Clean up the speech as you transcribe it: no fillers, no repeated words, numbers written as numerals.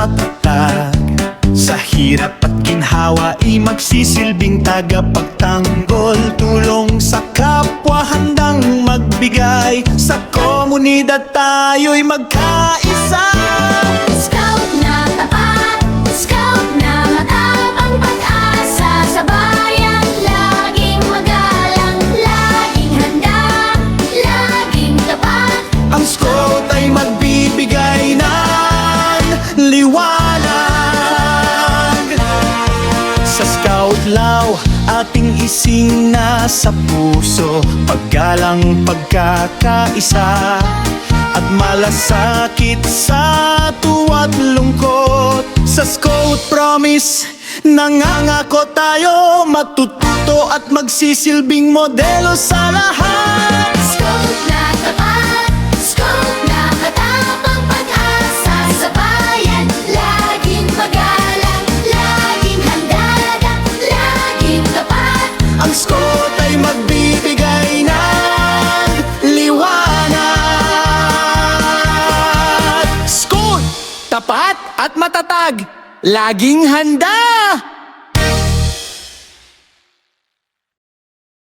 matatag. Sa hirap at ginhawa ay magsisilbing tagapagtanggol. Tulong sa kapwa handang magbigay. Sa komunidad tayo'y magkaisa. Scout na tapat, Scout na matapang, pag-asa sa bayan. Laging magalang, laging handa, laging tapat. Ang Scout ay magbibigay ng liwanag. Sa Scout Law, ating ising nasa puso, paggalang, pagkakaisa, at malasakit sa tuwa't lungkot. Sa Scout Promise, nangangako tayo, matututo at magsisilbing modelo sa lahat. Scout na tapat, Scout na matapang, pag-asa sa bayan. Laging magalang, laging handada, laging tapat. Ang Scout ay magbibigay ng liwanag. Scout, tapat at matatag, laging handa.